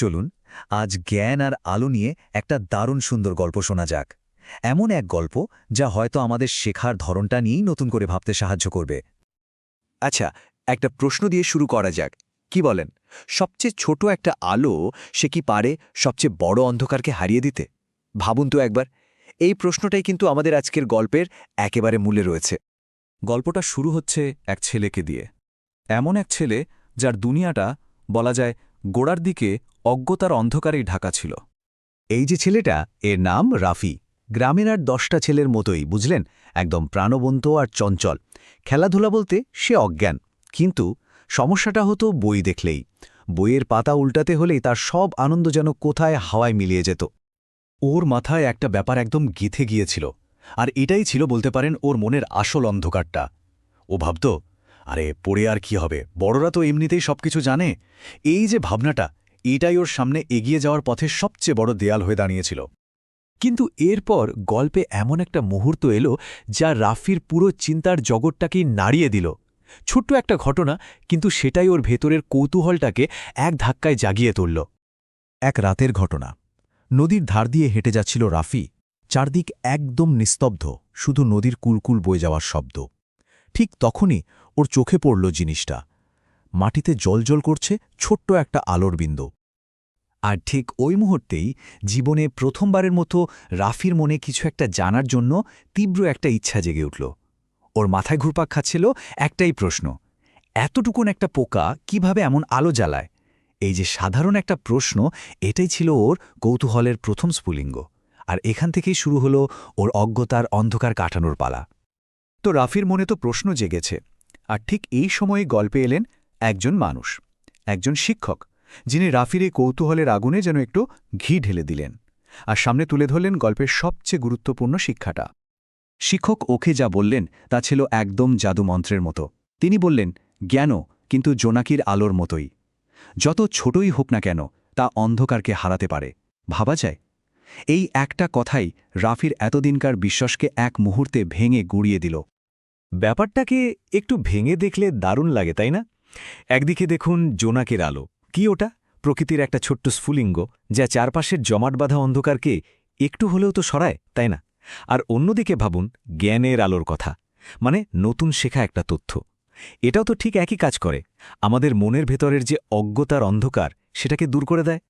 চলুন আজ জ্ঞান আর আলো নিয়ে একটা দারুণ সুন্দর গল্প শোনা যাক। এমন এক গল্প যা হয়তো আমাদের শেখার ধরনটা নিয়েই নতুন করে ভাবতে সাহায্য করবে। আচ্ছা, একটা প্রশ্ন দিয়ে শুরু করা যাক। কি বলেন, সবচেয়ে ছোট একটা আলো সে কি পারে সবচেয়ে বড় অন্ধকারকে হারিয়ে দিতে? ভাবুন তো একবার। এই প্রশ্নটাই কিন্তু আমাদের আজকের গল্পের একেবারে মূলে রয়েছে। গল্পটা শুরু হচ্ছে এক ছেলেকে দিয়ে। এমন এক ছেলে যার দুনিয়াটা বলা যায় গোড়ার দিকে অজ্ঞতার অন্ধকারেই ঢাকা ছিল। এই যে ছেলেটা, এর নাম রাফি। গ্রামের আর 10টা ছেলের মতোই, বুঝলেন, একদম প্রাণবন্ত আর চঞ্চল। খেলাধুলা বলতে সে অজ্ঞান। কিন্তু সমস্যাটা হতো বই দেখলেই। বইয়ের পাতা উল্টাতে হলেই তার সব আনন্দ যেন কোথায় হাওয়ায় মিলিয়ে যেত। ওর মাথায় একটা ব্যাপার একদম গেঁথে গিয়েছিল, আর এটাই ছিল বলতে পারেন ওর মনের আসল অন্ধকারটা। ও ভাবত, আরে পড়ে আর কি হবে, বড়রা তো এমনিতেই সবকিছু জানে। এই যে ভাবনাটা, এটাই ওর সামনে এগিয়ে যাওয়ার পথে সবচেয়ে বড় দেয়াল হয়ে দাঁড়িয়েছিল। কিন্তু এরপর গল্পে এমন একটা মুহূর্ত এলো যা রাফির পুরো চিন্তার জগৎটাকেই নাড়িয়ে দিল। ছোট্ট একটা ঘটনা, কিন্তু সেটাই ওর ভেতরের কৌতূহলটাকে এক ধাক্কায় জাগিয়ে তুলল। এক রাতের ঘটনা। নদীর ধার দিয়ে হেঁটে যাচ্ছিল রাফি। চারদিক একদম নিস্তব্ধ, শুধু নদীর কুলকুল বয়ে যাওয়ার শব্দ। ঠিক তখনই ওর চোখে পড়ল জিনিসটা। মাটিতে জলজল করছে ছোট্ট একটা আলোর বিন্দু। আর ঠিক ওই মুহূর্তেই জীবনে প্রথমবারের মতো রাফির মনে কিছু একটা জানার জন্য তীব্র একটা ইচ্ছা জেগে উঠল। ওর মাথায় ঘুরপাক খাচ্ছিল একটাই প্রশ্ন: এতটুকুন একটা পোকা কিভাবে এমন আলো জ্বালায়? এই যে সাধারণ একটা প্রশ্ন, এটাই ছিল ওর কৌতূহলের প্রথম স্ফুলিঙ্গ। আর এখান থেকেই শুরু হলো ওর অজ্ঞতার অন্ধকার কাটানোর পালা। তো রাফির মনে তো প্রশ্ন জেগেছে, আর ঠিক এই সময়ে গল্পে এলেন একজন মানুষ, একজন শিক্ষক, যিনি রাফির এই কৌতূহলের আগুনে যেন একটু ঘি ঢেলে দিলেন আর সামনে তুলে ধরলেন গল্পের সবচেয়ে গুরুত্বপূর্ণ শিক্ষাটা। শিক্ষক ওকে যা বললেন তা ছিল একদম জাদুমন্ত্রের মতো। তিনি বললেন, জ্ঞানও কিন্তু জোনাকির আলোর মতোই। যত ছোটই হোক না কেন, তা অন্ধকারকে হারাতে পারে। ভাবা যায়? এই একটা কথাই রাফির এতদিনকার বিশ্বাসকে এক মুহূর্তে ভেঙে গুড়িয়ে দিল। ব্যাপারটাকে একটু ভেঙে দেখলে দারুণ লাগে, তাই না? একদিকে দেখুন জোনাকের আলো, কি ওটা? প্রকৃতির একটা ছোট্ট স্ফুলিঙ্গ যা চারপাশের জমাট বাঁধা অন্ধকারকে একটু হলেও তো সরায়, তাই না? আর অন্যদিকে ভাবুন জ্ঞানের আলোর কথা, মানে নতুন শেখা একটা তথ্য। এটাও তো ঠিক একই কাজ করে, আমাদের মনের ভেতরের যে অজ্ঞতার অন্ধকার সেটাকে দূর করে দেয়।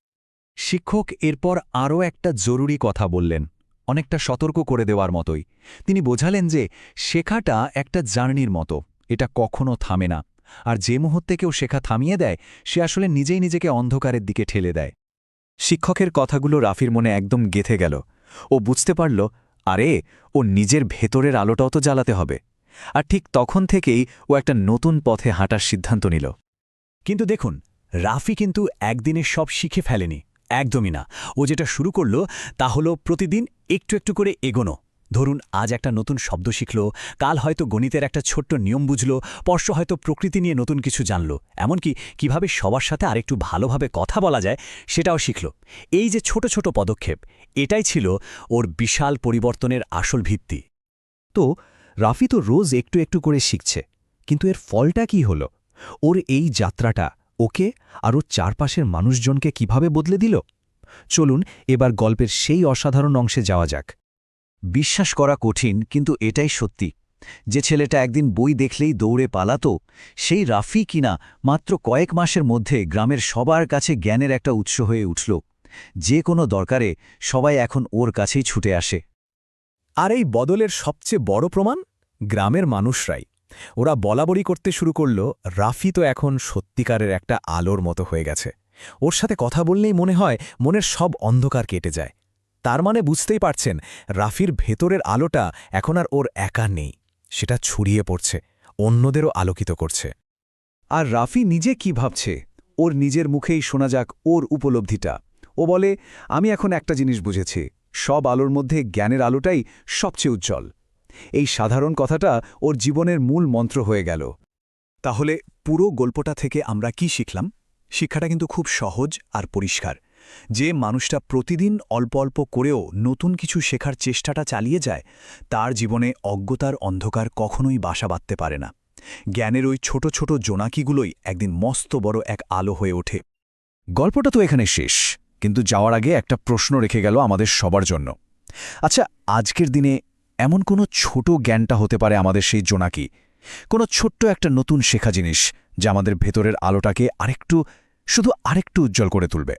শিক্ষক এরপর আরও একটা জরুরি কথা বললেন, অনেকটা সতর্ক করে দেওয়ার মতোই। তিনি বোঝালেন যে শেখাটা একটা জার্নির মতো, এটা কখনো থামে না। আর যে মুহূর্তে কেউ শেখা থামিয়ে দেয়, সে আসলে নিজেই নিজেকে অন্ধকারের দিকে ঠেলে দেয়। শিক্ষকের কথাগুলো রাফির মনে একদম গেঁথে গেল। ও বুঝতে পারল, আরে, ও নিজের ভেতরের আলোটাও তো জ্বালাতে হবে। আর ঠিক তখন থেকেই ও একটা নতুন পথে হাঁটার সিদ্ধান্ত নিল। কিন্তু দেখুন, রাফি কিন্তু একদিনে সব শিখে ফেলেনি, একদমই না। ও যেটা শুরু করল তা হলো প্রতিদিন একটু একটু করে এগোনো। ধরুন আজ একটা নতুন শব্দ শিখল, কাল হয়তো গণিতের একটা ছোট্ট নিয়ম বুঝল, পরশু হয়তো প্রকৃতি নিয়ে নতুন কিছু জানল, এমনকি কিভাবে সবার সাথে আরেকটু ভালোভাবে কথা বলা যায় সেটাও শিখল। এই যে ছোট ছোট পদক্ষেপ, এটাই ছিল ওর বিশাল পরিবর্তনের আসল ভিত্তি। তো রাফি তো রোজ একটু একটু করে শিখছে, কিন্তু এর ফলটা কি হলো? ওর এই যাত্রাটা ওকে আর ওর চারপাশের মানুষজনকে কিভাবে বদলে দিল? চলুন এবার গল্পের সেই অসাধারণ অংশে যাওয়া যাক। বিশ্বাস করা কঠিন, কিন্তু এটাই সত্যি। যে ছেলেটা একদিন বই দেখলেই দৌড়ে পালাতো, সেই রাফি কিনা মাত্র কয়েক মাসের মধ্যে গ্রামের সবার কাছে জ্ঞানের একটা উৎস হয়ে উঠল। যে কোনো দরকারে সবাই এখন ওর কাছেই ছুটে আসে। আর এই বদলের সবচেয়ে বড় প্রমাণ গ্রামের মানুষরাই। ওরা বলাবলি করতে শুরু করল, রাফি তো এখন সত্যিকারের একটা আলোর মতো হয়ে গেছে। ওর সাথে কথা বললেই মনে হয় মনের সব অন্ধকার কেটে যায়। তার মানে বুঝতেই পারছেন, রাফির ভেতরের আলোটা এখন আর ওর একা নেই, সেটা ছড়িয়ে পড়ছে, অন্যদেরও আলোকিত করছে। আর রাফি নিজে কি ভাবছে, ওর নিজের মুখেই শোনা যাক ওর উপলব্ধিটা। ও বলে, আমি এখন একটা জিনিস বুঝেছি, সব আলোর মধ্যে জ্ঞানের আলোটাই সবচেয়ে উজ্জ্বল। এই সাধারণ কথাটা ওর জীবনের মূল মন্ত্র হয়ে গেল। তাহলে পুরো গল্পটা থেকে আমরা কি শিখলাম? শিক্ষাটা কিন্তু খুব সহজ আর পরিষ্কার। যে মানুষটা প্রতিদিন অল্প অল্প করেও নতুন কিছু শেখার চেষ্টাটা চালিয়ে যায়, তার জীবনে অজ্ঞতার অন্ধকার কখনোই বাসা বাঁধতে পারে না। জ্ঞানের ওই ছোট ছোট জোনাকিগুলোই একদিন মস্ত বড় এক আলো হয়ে ওঠে। গল্পটা তো এখানে শেষ, কিন্তু যাওয়ার আগে একটা প্রশ্ন রেখে গেল আমাদের সবার জন্য। আচ্ছা, আজকের দিনে এমন কোনো ছোট জ্ঞানটা হতে পারে আমাদের সেই জোনাকি, কোনো ছোট্ট একটা নতুন শেখা জিনিস যা আমাদের ভেতরের আলোটাকে শুধু আরেকটু উজ্জ্বল করে তুলবে।